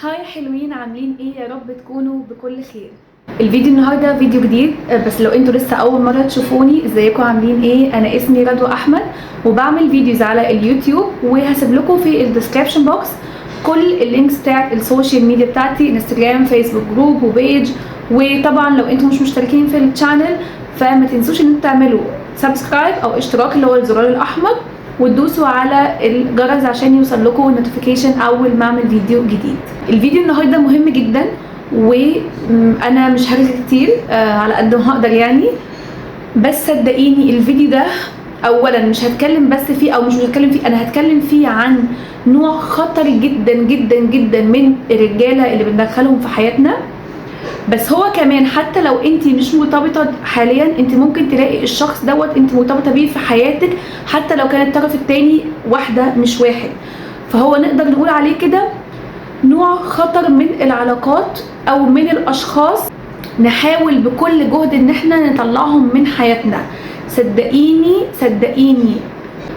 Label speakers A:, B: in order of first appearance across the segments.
A: هاي حلوين، عاملين ايه؟ يا رب تكونوا بكل خير. الفيديو النهارده فيديو جديد، بس لو انتوا لسه اول مره تشوفوني، ازيكم عاملين ايه؟ انا اسمي رضوى احمد وبعمل فيديوز على اليوتيوب، وهسيب لكم في الديسكريبشن بوكس كل اللينكس بتاعت السوشيال ميديا بتاعتي، انستجرام، فيسبوك جروب وبيج. وطبعا لو انتوا مش مشتركين في الشانل فما تنسوش ان انتوا تعملوا سبسكرايب او اشتراك اللي هو الزرار الاحمر، وتدوسوا على الجرس عشان يوصل لكم نوتيفيكيشن اول ما اعمل فيديو جديد. الفيديو النهارده مهم جدا وانا مش هرغي كتير على قد ما هقدر يعني. بس صدقيني الفيديو ده اولا مش هتكلم بس فيه، او مش هتكلم فيه، انا هتكلم فيه عن نوع خطر جدا جدا جدا من الرجاله اللي بندخلهم في حياتنا. بس هو كمان حتى لو انت مش مرتبطه حاليا، انت ممكن تلاقي الشخص دوت انت مرتبطه بيه في حياتك، حتى لو كان الطرف التاني واحده مش واحد. فهو نقدر نقول عليه كده نوع خطر من العلاقات او من الاشخاص، نحاول بكل جهد ان احنا نطلعهم من حياتنا. صدقيني صدقيني،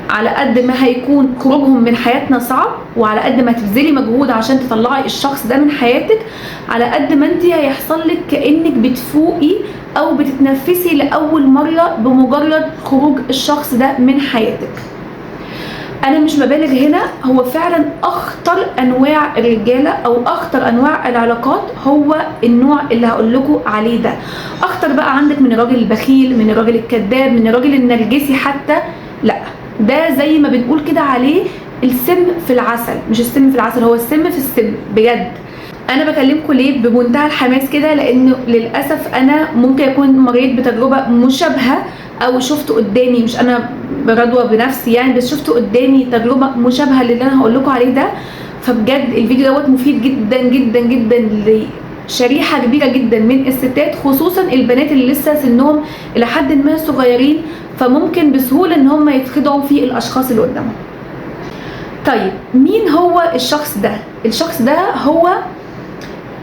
A: على قد ما هيكون خروجهم من حياتنا صعب، وعلى قد ما تبذلي مجهود عشان تطلعي الشخص ده من حياتك، على قد ما انت هيحصل لك كأنك بتفوقي او بتتنفسي لأول مرة بمجرد خروج الشخص ده من حياتك. انا مش ببالغ هنا، هو فعلا اخطر انواع الرجاله او اخطر انواع العلاقات هو النوع اللي هقول لكم عليه ده. اخطر بقى عندك من الراجل البخيل، من الراجل الكذاب، من الراجل النرجسي حتى. لا، ده زي ما بنقول كده عليه السم في العسل. مش السم في العسل، هو السم في السم بجد. انا بكلمكم ليه بمنتهى الحماس كده؟ لانه للاسف انا ممكن اكون مريت بتجربه مشابهه، او شفت قدامي، مش انا رضوى بنفسي يعني، بس شفت قدامي تجربه مشابهه للي انا هقول لكم عليه ده. فبجد الفيديو دوت مفيد جدا جدا جدا لشريحه كبيره جدا من الستات، خصوصا البنات اللي لسه سنهم الى حد ما صغيرين، فممكن بسهوله ان هم يتخدعوا في الاشخاص اللي قدامهم. طيب مين هو الشخص ده؟ الشخص ده هو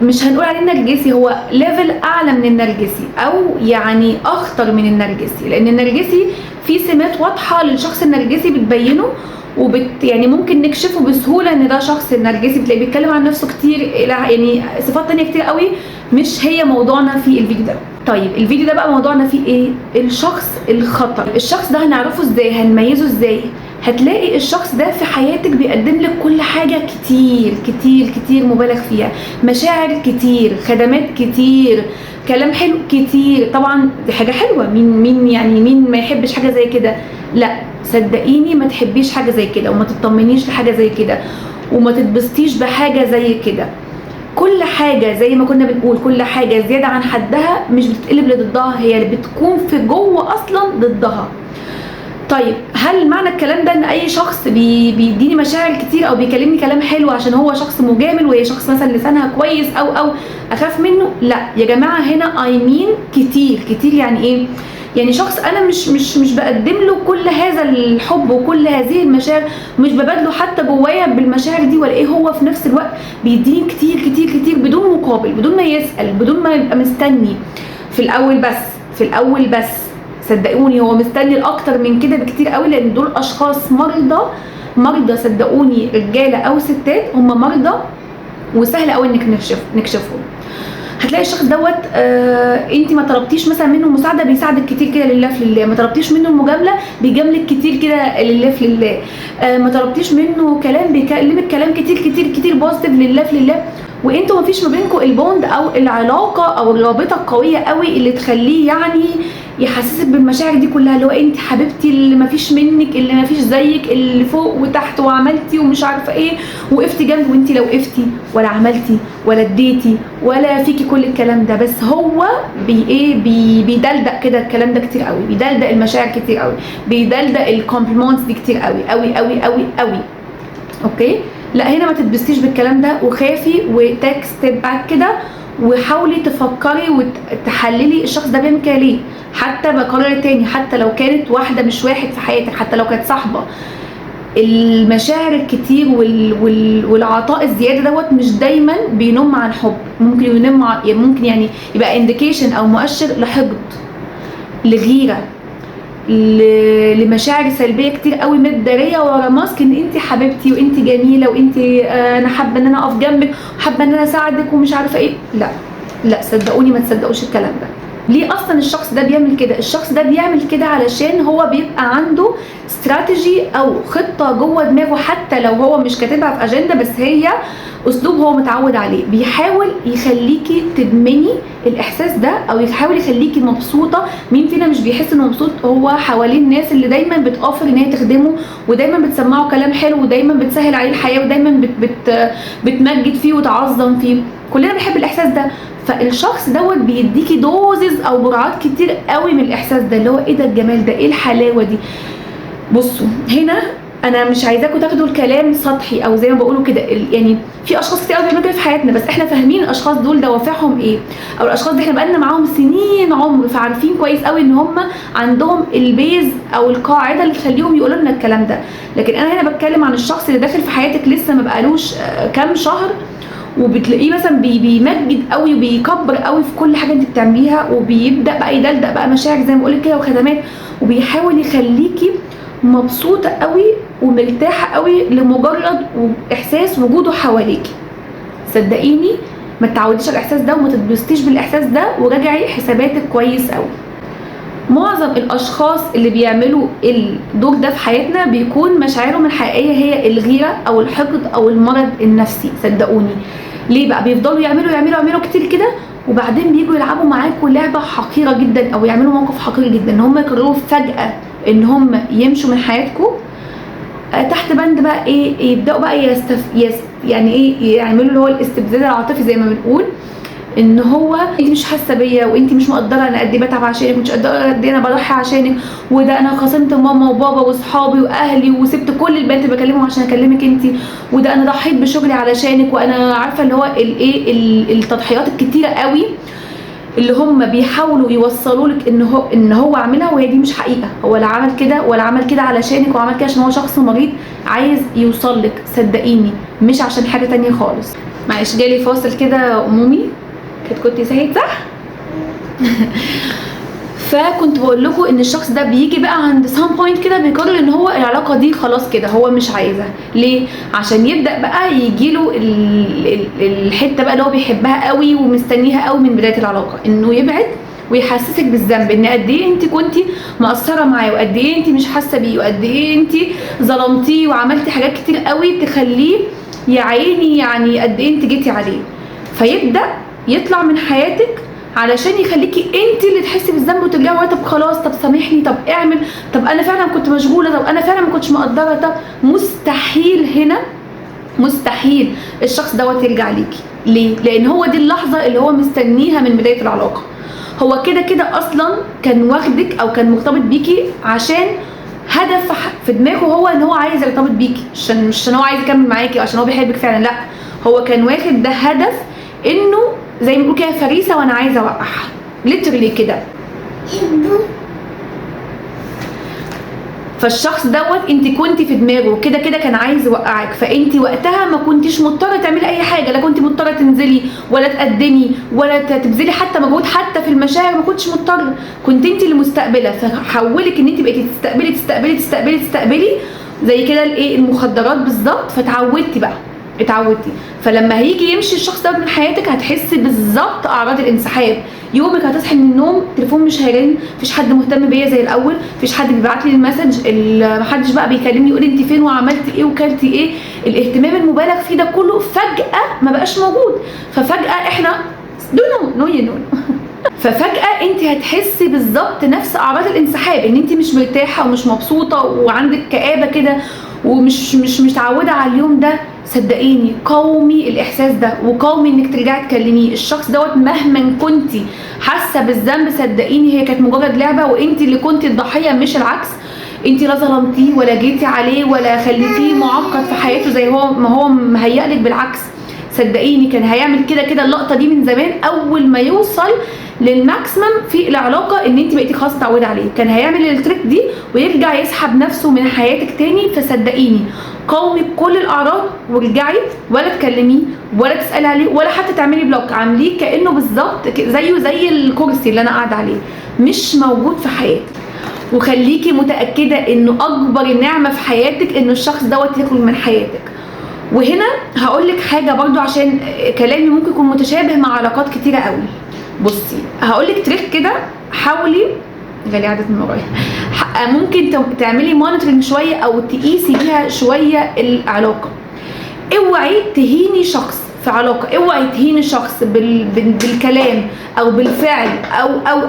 A: مش هنقول عليه نرجسي، هو ليفل اعلى من النرجسي، او يعني اخطر من النرجسي. لان النرجسي في سمات واضحه للشخص النرجسي بتبينه يعني ممكن نكشفه بسهوله ان ده شخص نرجسي. بتلاقيه بيتكلم عن نفسه كتير، يعني صفات تانية كتير قوي مش هي موضوعنا في الفيديو ده. طيب الفيديو ده بقى موضوعنا فيه ايه؟ الشخص الخطر. الشخص ده هنعرفه ازاي؟ هنميزه ازاي؟ هتلاقي الشخص ده في حياتك بيقدم لك كل حاجة كتير كتير كتير مبالغ فيها، مشاعر كتير، خدمات كتير، كلام حلو كتير. طبعا دي حاجة حلوة، مين ما يحبش حاجة زي كده؟ لا صدقيني ما تحبيش حاجة زي كده، وما تطمنيش لحاجة زي كده، وما تتبسطيش بحاجة زي كده. كل حاجة زي ما كنا بنقول، كل حاجة زيادة عن حدها مش بتتقلب لضدها، هي اللي بتكون في جوه أصلا ضدها. طيب هل معنى الكلام ده ان اي شخص بيديني مشاعر كتير او بيكلمني كلام حلو عشان هو شخص مجامل وهي شخص مثلا لسانها كويس او اخاف منه؟ لا يا جماعه، هنا كتير كتير. يعني ايه؟ يعني شخص انا مش بقدم له كل هذا الحب وكل هذه المشاعر، مش ببادله حتى جوايا بالمشاعر دي، ولا ايه، هو في نفس الوقت بيديني كتير كتير كتير بدون مقابل، بدون ما يسأل، بدون ما يبقى مستني. في الاول بس صدقوني هو مستني الاكتر من كده بكتير قوي، لان دول اشخاص مرضى صدقوني، رجاله او ستات هم مرضى، وسهل قوي انك نكشفهم. هتلاقي الشخص دوت انت ما طلبتيش مثلا منه مساعده بيساعدك كتير كده لله في لله، ما طلبتيش منه المجامله بيجاملك كتير كده لله في لله، ما طلبتيش منه كلام بيكلمك كلام كتير كتير كتير بوزيتيف لله في لله، وانتوا ما فيش ما بينكم البوند او العلاقه او الرابطه القويه قوي اللي تخليه يعني يحسسك بالمشاعر دي كلها، اللي هو انت حبيبتي اللي ما فيش منك، اللي ما فيش زيك، اللي فوق وتحت وعملتي ومش عارفه ايه، وقفتي جنبه. وانت لو وقفتي ولا عملتي ولا اديتي ولا فيكي كل الكلام ده، بس هو بيدلدق كده الكلام ده كتير قوي، بيدلدق المشاعر كتير قوي، بيدلدق الكومبليمنتس دي كتير قوي قوي قوي قوي قوي. اوكي؟ لا هنا ما تتبسطيش بالكلام ده، وخافي وتاك ستيب باك كده، وحاولي تفكري وتحللي الشخص ده بيعمل كده ليه. حتى بكرر تاني، حتى لو كانت واحده مش واحد في حياتك، حتى لو كانت صاحبه، المشاعر الكتير والعطاء الزياده دوت مش دايما بينم عن حب، ممكن يعني يبقى انديكيشن او مؤشر لحقد، لغيره، لمشاعر سلبيه كتير قوي متداريه ورا ماسك ان انت حبيبتي وانت جميله وانت انا حابه ان انا اقف جنبك وحابه ان انا اساعدك ومش عارفه ايه. لا لا، صدقوني ما تصدقوش الكلام ده. ليه اصلا الشخص ده بيعمل كده؟ الشخص ده بيعمل كده علشان هو بيبقى عنده استراتيجي او خطه جوه دماغه، حتى لو هو مش كاتبها في اجنده، بس هي اسلوب هو متعود عليه. بيحاول يخليكي تدمني الاحساس ده او يحاول يخليكي مبسوطه. مين فينا مش بيحس انه مبسوط هو حوالين الناس اللي دايما بتوفر ان هي تخدمه، ودايما بتسمعه كلام حلو، ودايما بتسهل عليه الحياه، ودايما بتمجد فيه وتعظم فيه. كلنا بنحب الاحساس ده. فالشخص دوت بيديكي دوزز او جرعات كتير قوي من الاحساس ده، اللي هو ايه ده الجمال ده، ايه الحلاوه دي. بصوا هنا انا مش عايزاكم تاخدوا الكلام سطحي او زي ما بقولوا كده، يعني في اشخاص كتير قوي بيعملوا كده في حياتنا، بس احنا فاهمين الاشخاص دول دوافعهم ايه، او الاشخاص دي احنا بقالنا معاهم سنين عمر، فعارفين كويس قوي ان هم عندهم البيز او القاعده اللي تخليهم يقولوا لنا الكلام ده. لكن انا هنا بتكلم عن الشخص اللي داخل في حياتك لسه ما بقالوش كام شهر، وبتلاقيه مثلا بيمجد قوي وبيكبر قوي في كل حاجه انت بتعمليها، وبيبدا بقى يدلدق بقى مشاعر زي ما بقول كده وخدمات، وبيحاول يخليكي مبسوطه قوي ومرتاحه قوي لمجرد احساس وجوده حواليكي. صدقيني ما تتعوديش على الاحساس ده وما تتبسطيش بالاحساس ده، وراجعي حساباتك كويس قوي. معظم الاشخاص اللي بيعملوا الدور ده في حياتنا بيكون مشاعرهم الحقيقيه هي الغيره او الحقد او المرض النفسي. صدقوني ليه بقى؟ بيفضلوا يعملوا كتير كده، وبعدين بييجوا يلعبوا معاكم لعبه حقيره جدا او يعملوا موقف حقير جدا، ان هم يقرروا فجاه ان هم يمشوا من حياتكم تحت بند بقى ايه، يبداوا بقى يعني ايه، يعملوا اللي هو الاستفزاز العاطفي زي ما بنقول، ان هو انت مش حاسه بيا، وانت مش مقدره انا قد ايه بتعب عشانك، مش قدره قد ايه انا بضحي عشانك، وده انا خاصمت ماما وبابا واصحابي واهلي وسبت كل البنات اللي بكلمهم عشان اكلمك انت، وده انا ضحيت بشغلي علشانك، وانا عارفه اللي هو الايه التضحيات الكتيره قوي اللي هم بيحاولوا يوصلوا لك ان هو عاملها، وهي دي مش حقيقه. هو لا عمل كده ولا عمل كده علشانك، وعمل كده عشان هو شخص مريض عايز يوصل لك. صدقيني مش عشان حاجه تانية خالص. معلش جالي فاصل كده امومي كنت سهيت صح؟ فكنت بقول لكم ان الشخص ده بيجي بقى عند سام بوينت كده بيقرر ان هو العلاقه دي خلاص كده هو مش عايزها. ليه؟ عشان يبدا بقى يجيله الحته بقى اللي هو بيحبها قوي ومستنيها قوي من بدايه العلاقه، انه يبعد ويحسسك بالذنب، ان قد ايه انت كنتي مقصره معاه، وقد ايه انت مش حاسه بيه، وقد ايه انت ظلمتيه وعملتي حاجات كتير قوي تخليه يا عيني، يعني قد ايه انت جيتي عليه. فيبدا يطلع من حياتك علشان يخليكي انت اللي تحسي بالذنب وترجعي طب خلاص، طب سامحني، طب اعمل، طب انا فعلا كنت مشغوله، طب انا فعلا ما كنتش مقدره. طب مستحيل هنا، مستحيل الشخص دوت يرجع ليكي. ليه؟ لان هو دي اللحظه اللي هو مستنيها من بدايه العلاقه. هو كده كده اصلا كان واخدك او كان مرتبط بيكي عشان هدف في دماغه، هو ان هو عايز يرتبط بيكي، مش عشان هو عايز يكمل معاكي عشان هو بيحبك فعلا، لا هو كان واخد ده هدف، انه زي ما بنقول كده فريسه وانا عايزه اوقعها ليترلي كده. فالشخص دوت انت كنت في دماغه كده كده كان عايز يوقعك، فانت وقتها ما كنتيش مضطره تعملي اي حاجه، لا كنت مضطره تنزلي ولا تقدمي ولا تبذلي حتى مجهود، حتى في المشاعر ما كنتش مضطره، كنت انت اللي مستقبله. فحولك ان انت بقيتي تستقبلي تستقبلي تستقبلي تستقبلي زي كده الايه المخدرات بالظبط. فتعودتي بقى، اتعودتي. فلما هيجي يمشي الشخص ده من حياتك هتحسي بالظبط اعراض الانسحاب. يومك هتصحي من النوم التليفون مش هيرن، مفيش حد مهتم بيا زي الاول، مفيش حد بيبعت لي المسج، محدش بقى بيكلمني يقول انت فين وعملتي ايه وكلتي ايه. الاهتمام المبالغ فيه ده كله فجاه ما بقاش موجود. ففجاه احنا نو ففجاه انت هتحسي بالظبط نفس اعراض الانسحاب، ان انت مش مرتاحه ومش مبسوطه وعندك كآبه كده ومش مش متعوده على اليوم ده. صدقيني قاومي الاحساس ده، وقاومي انك ترجعي تكلميه. الشخص دوت مهما كنتي حاسه بالذنب صدقيني هي كانت مجرد لعبه، وانت اللي كنتي الضحيه مش العكس. انت لا ظلمتيه ولا جيتي عليه ولا خليتيه معقد في حياته زي ما هو مهيألك، بالعكس. صدقيني كان هيعمل كده كده اللقطه دي من زمان، اول ما يوصل للماكسيمم في العلاقه ان انت بقيتي خلاص متعوده عليه، كان هيعمل التريك دي ويرجع يسحب نفسه من حياتك تاني. فصدقيني قاومي بكل الاعراض وارجعي، ولا تكلميه ولا تسالي عليه ولا حتى تعملي بلوك، عامليه كانه بالظبط زيه زي الكرسي اللي انا قاعده عليه، مش موجود في حياتك. وخليكي متاكده انه اكبر نعمه في حياتك انه الشخص دوت يخرج من حياتك. وهنا هقول لك حاجه برضو عشان كلامي ممكن يكون متشابه مع علاقات كتيره قوي. بصي هقول لك تريك كده، حاولي جالي عدد من ورايا، ممكن تعملي مونيتورنج شويه او تقيسي بيها شويه العلاقه. اوعي تهيني شخص في علاقه، اوعي تهيني شخص بالكلام او بالفعل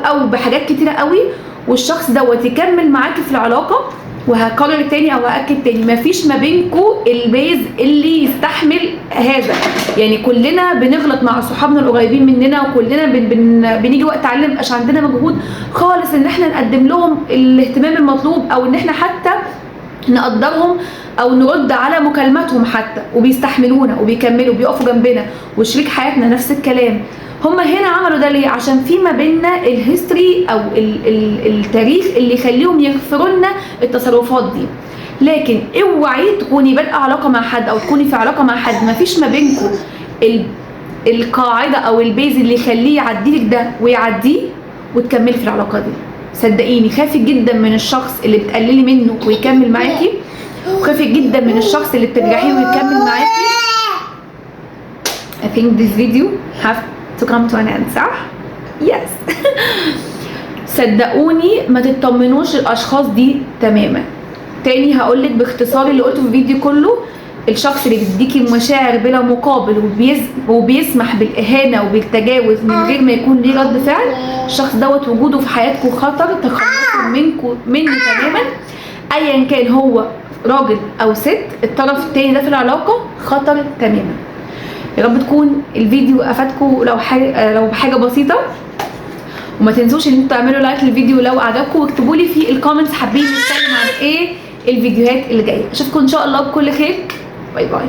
A: او بحاجات كتيره قوي والشخص دوت يكمل معاكي في العلاقه. وهكرر تاني او هاكد تاني، مفيش ما بينكو البيز اللي يستحمل هذا. يعني كلنا بنغلط مع صحابنا القريبين مننا، وكلنا بنيجي وقت علينا مبقاش عندنا مجهود خالص ان احنا نقدم لهم الاهتمام المطلوب، او ان احنا حتى نقدرهم او نرد على مكالماتهم حتى، وبيستحملونا وبيكملوا بيقفوا جنبنا. وشريك حياتنا نفس الكلام. هما هنا عملوا ده ليه؟ عشان في ما بيننا الهيستوري او التاريخ اللي يخليهم يغفروا لنا التصرفات دي. لكن اوعي تكوني بادئه علاقه مع حد او تكوني في علاقه مع حد ما فيش ما بينكم القاعده او البيز اللي يخليه يعديلك ده ويعديه وتكملي في العلاقه دي. صدقيني خافي جدا من الشخص اللي بتقللي منه ويكمل معاكي، وخافي جدا من الشخص اللي بتجرحيه ويكمل معاكي. I think this video have to come to an end، صح؟ yes. صدقوني ما تطمنوش الاشخاص دي تماما. تاني هقولك باختصار اللي قلته في الفيديو كله، الشخص اللي بيديكي مشاعر بلا مقابل وبيسمح بالاهانه وبالتجاوز من غير ما يكون ليه رد فعل، الشخص دوت وجوده في حياتكم خطر. تخلصوا منه تماما، ايا كان هو راجل او ست. الطرف التاني ده في العلاقه خطر تماما. يا رب تكون الفيديو افادكم لو بحاجه بسيطه. وما تنسوش ان انتوا تعملوا لايك للفيديو لو عجبكم، واكتبوا لي في الكومنتس حابين نتكلم عن ايه الفيديوهات اللي جايه. اشوفكم ان شاء الله بكل خير. باي باي.